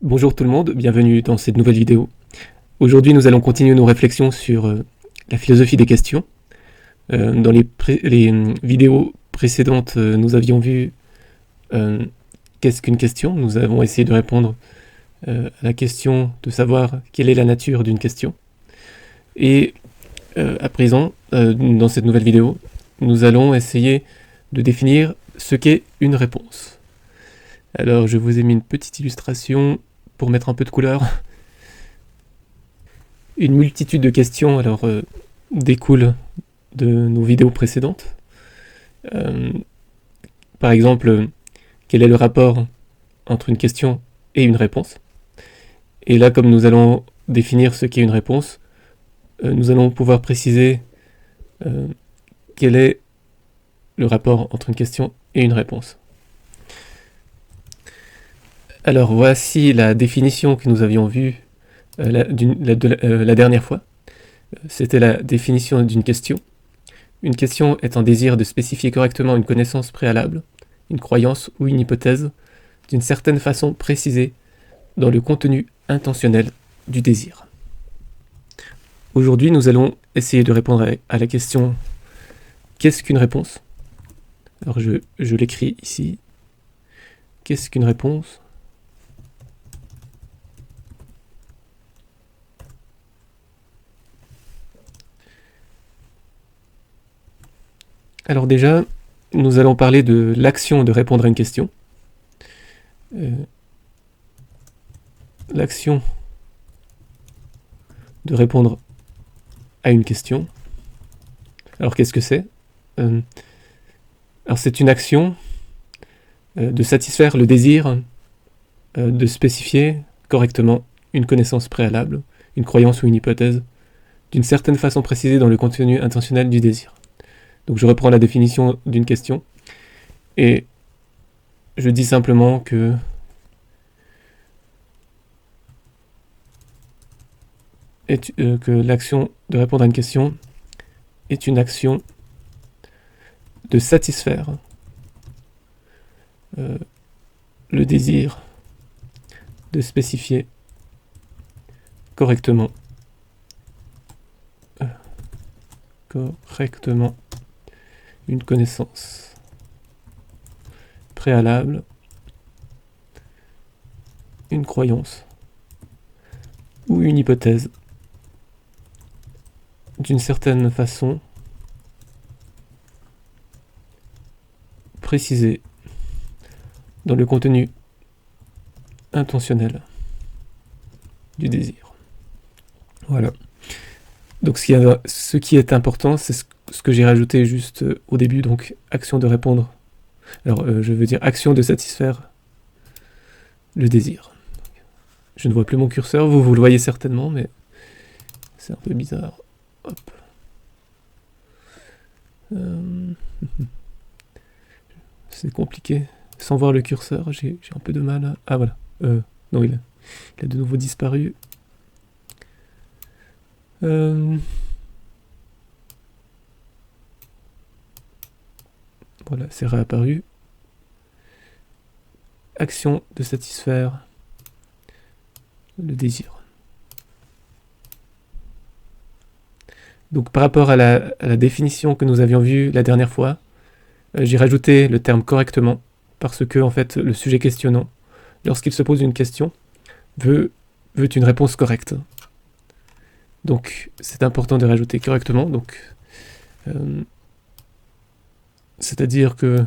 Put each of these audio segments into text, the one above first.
Bonjour tout le monde, bienvenue dans cette nouvelle vidéo. Aujourd'hui nous allons continuer nos réflexions sur la philosophie des questions. Dans les vidéos précédentes, nous avions vu qu'est-ce qu'une question. Nous avons essayé de répondre à la question de savoir quelle est la nature d'une question. Et à présent, dans cette nouvelle vidéo, nous allons essayer de définir ce qu'est une réponse. Alors je vous ai mis une petite illustration pour mettre un peu de couleur. Une multitude de questions découle de nos vidéos précédentes. Par exemple, quel est le rapport entre une question et une réponse? Et là, comme nous allons définir ce qu'est une réponse, nous allons pouvoir préciser quel est le rapport entre une question et une réponse. Alors voici la définition que nous avions vue la dernière fois. C'était la définition d'une question. Une question est un désir de spécifier correctement une connaissance préalable, une croyance ou une hypothèse, d'une certaine façon précisée dans le contenu intentionnel du désir. Aujourd'hui, nous allons essayer de répondre à la question « Qu'est-ce qu'une réponse ?» Alors je l'écris ici. Qu'est-ce qu'une réponse ? Alors déjà, nous allons parler de l'action de répondre à une question. L'action de répondre à une question. Alors qu'est-ce que c'est ? Alors c'est une action de satisfaire le désir de spécifier correctement une connaissance préalable, une croyance ou une hypothèse, d'une certaine façon précisée dans le contenu intentionnel du désir. Donc je reprends la définition d'une question et je dis simplement que l'action de répondre à une question est une action de satisfaire le désir de spécifier correctement une connaissance préalable, une croyance ou une hypothèse d'une certaine façon précisée dans le contenu intentionnel du désir. Voilà. Donc ce qui est important, c'est ce que j'ai rajouté juste au début, donc action de répondre. Alors je veux dire action de satisfaire le désir. Je ne vois plus mon curseur, vous le voyez certainement, mais c'est un peu bizarre. Hop. C'est compliqué. Sans voir le curseur, j'ai un peu de mal à... Ah voilà. Non, il a de nouveau disparu. Voilà, c'est réapparu. Action de satisfaire le désir. Donc par rapport à la définition que nous avions vue la dernière fois, j'ai rajouté le terme correctement, parce que en fait le sujet questionnant, lorsqu'il se pose une question, veut une réponse correcte. Donc c'est important de rajouter correctement, donc c'est-à-dire que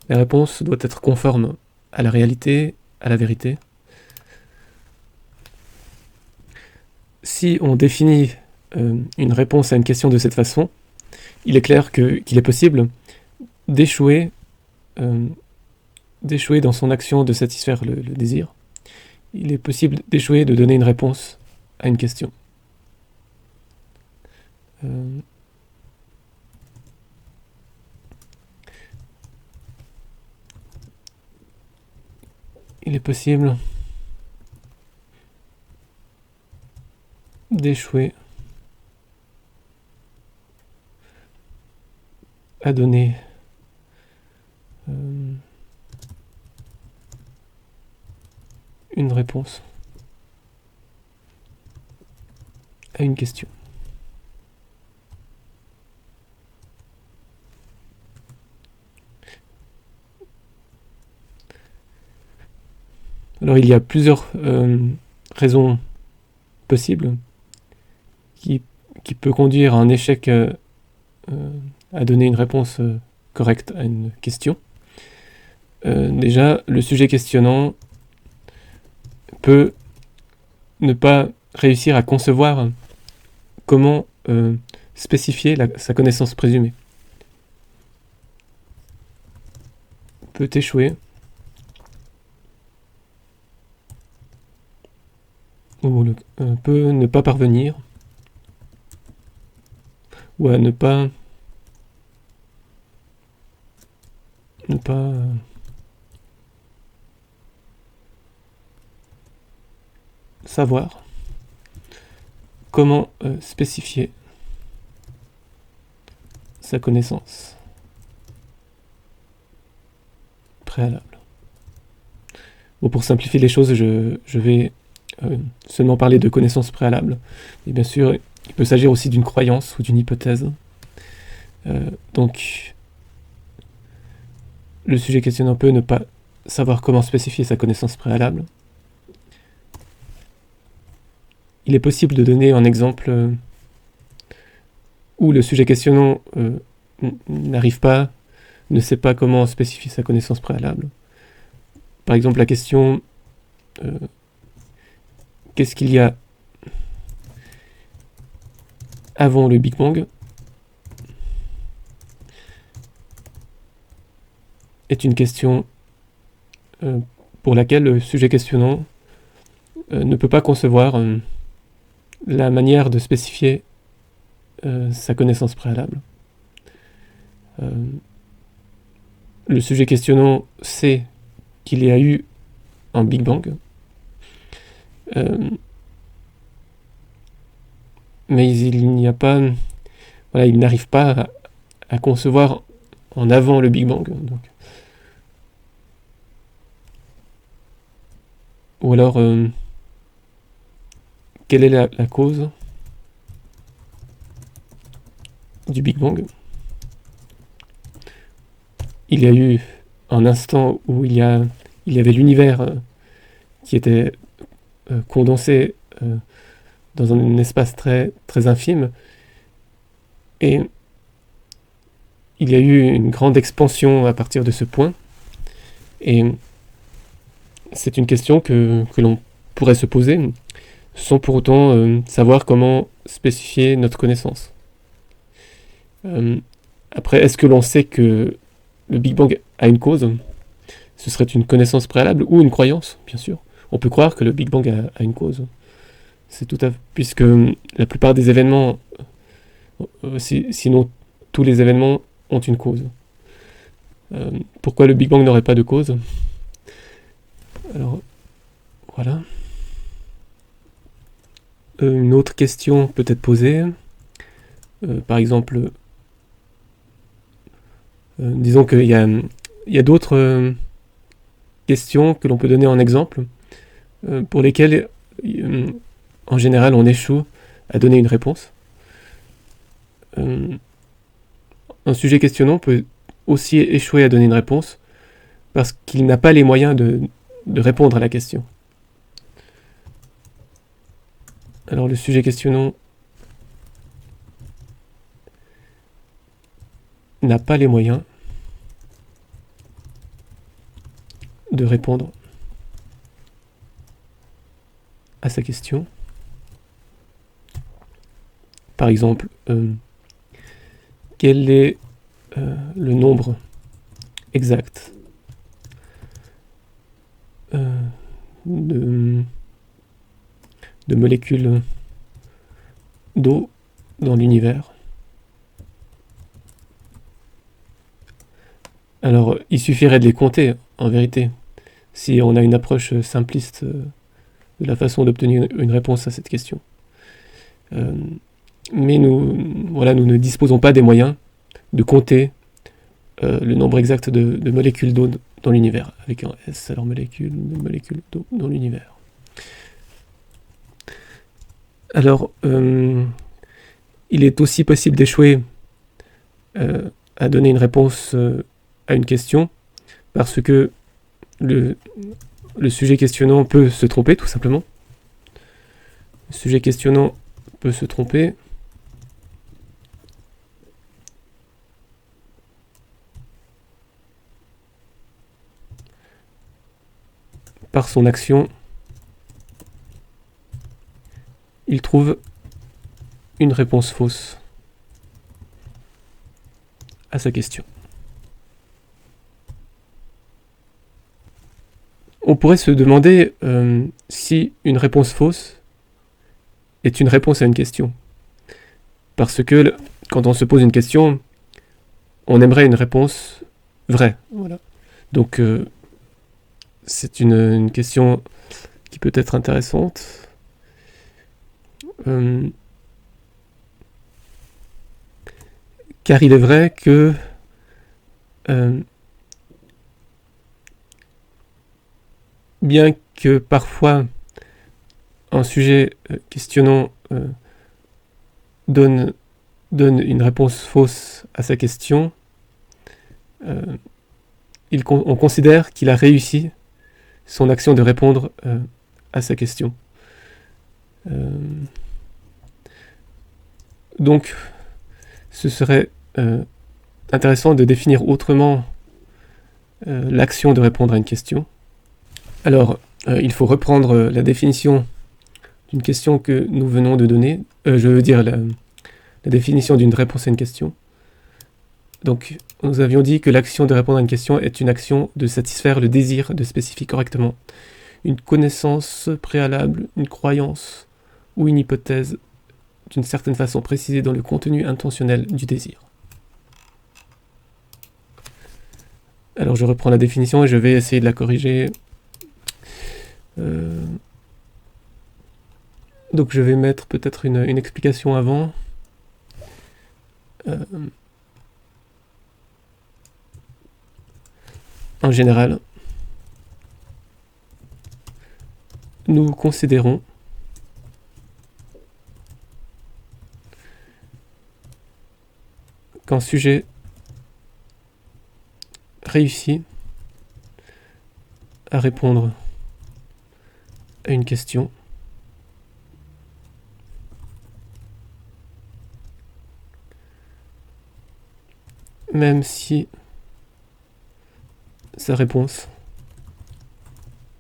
la réponse doit être conforme à la réalité, à la vérité. Si on définit une réponse à une question de cette façon, il est clair qu'il est possible d'échouer dans son action de satisfaire le désir. Il est possible d'échouer de donner une réponse à une question. Il est possible d'échouer à donner une réponse à une question. Alors il y a plusieurs raisons possibles qui peut conduire à un échec à donner une réponse correcte à une question. Déjà, le sujet questionnant peut ne pas réussir à concevoir comment spécifier sa connaissance présumée. Peut échouer ou peut ne pas parvenir ou à ne pas savoir comment spécifier sa connaissance préalable. Bon, pour simplifier les choses, je vais seulement parler de connaissances préalables. Et bien sûr, il peut s'agir aussi d'une croyance ou d'une hypothèse. Donc, le sujet questionnant peut ne pas savoir comment spécifier sa connaissance préalable. Il est possible de donner un exemple où le sujet questionnant ne sait pas comment spécifier sa connaissance préalable. Par exemple, la question qu'est-ce qu'il y a avant le Big Bang est une question pour laquelle le sujet questionnant ne peut pas concevoir la manière de spécifier sa connaissance préalable. Le sujet questionnant sait qu'il y a eu un Big Bang, mais il n'y a pas, voilà, il n'arrive pas à concevoir en avant le Big Bang. Donc. Ou alors, quelle est la cause du Big Bang? Il y a eu un instant où il y avait l'univers qui était condensé dans un espace très, très infime, et il y a eu une grande expansion à partir de ce point, et c'est une question que l'on pourrait se poser sans pour autant savoir comment spécifier notre connaissance. Après, est-ce que l'on sait que le Big Bang a une cause? Ce serait une connaissance préalable ou une croyance, bien sûr. On peut croire que le Big Bang a une cause. C'est tout à fait, puisque la plupart des événements, sinon tous les événements, ont une cause. Pourquoi le Big Bang n'aurait pas de cause? Alors, voilà. Une autre question peut être posée. Par exemple, disons qu'il y a d'autres questions que l'on peut donner en exemple, pour lesquelles, en général, on échoue à donner une réponse. Un sujet questionnant peut aussi échouer à donner une réponse parce qu'il n'a pas les moyens de répondre à la question. Alors le sujet questionnant n'a pas les moyens de répondre à sa question. Par exemple, quel est le nombre exact de molécules d'eau dans l'univers? Alors, il suffirait de les compter, en vérité, si on a une approche simpliste de la façon d'obtenir une réponse à cette question. Mais nous ne disposons pas des moyens de compter le nombre exact de molécules d'eau dans l'univers, avec un S, alors molécule d'eau dans l'univers. Alors, il est aussi possible d'échouer à donner une réponse à une question, parce que le sujet questionnant peut se tromper, tout simplement. Le sujet questionnant peut se tromper. Par son action, il trouve une réponse fausse à sa question. On pourrait se demander si une réponse fausse est une réponse à une question. Parce que quand on se pose une question, on aimerait une réponse vraie. Voilà. Donc c'est une question qui peut être intéressante. Car il est vrai que bien que parfois un sujet questionnant donne une réponse fausse à sa question, on considère qu'il a réussi son action de répondre à sa question. Donc, ce serait intéressant de définir autrement l'action de répondre à une question. Alors, il faut reprendre la définition d'une question que nous venons de donner. Je veux dire la définition d'une réponse à une question. Donc, nous avions dit que l'action de répondre à une question est une action de satisfaire le désir de spécifier correctement une connaissance préalable, une croyance ou une hypothèse d'une certaine façon précisée dans le contenu intentionnel du désir. Alors je reprends la définition et je vais essayer de la corriger. Donc je vais mettre peut-être une explication avant. En général, nous considérons qu'un sujet réussit à répondre à une question même si sa réponse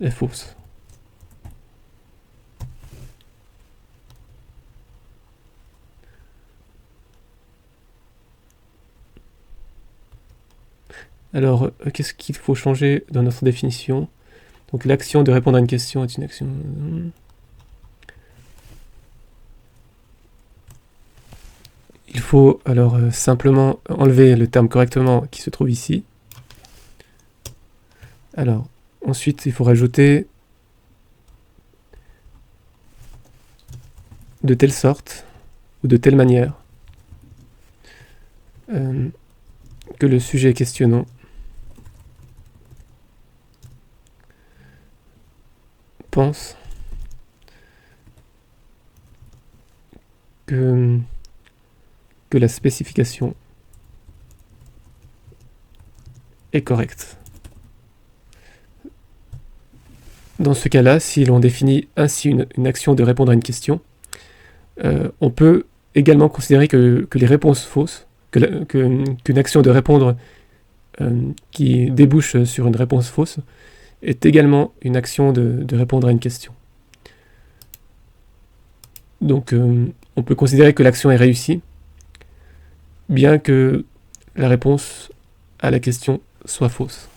est fausse. Alors, qu'est-ce qu'il faut changer dans notre définition? Donc, l'action de répondre à une question est une action... Il faut alors simplement enlever le terme correctement qui se trouve ici. Alors, ensuite, il faut rajouter de telle sorte ou de telle manière que le sujet questionnant pense que la spécification est correcte. Dans ce cas-là, si l'on définit ainsi une action de répondre à une question, on peut également considérer que les réponses fausses, qu'une action de répondre qui débouche sur une réponse fausse, est également une action de répondre à une question. Donc on peut considérer que l'action est réussie, bien que la réponse à la question soit fausse.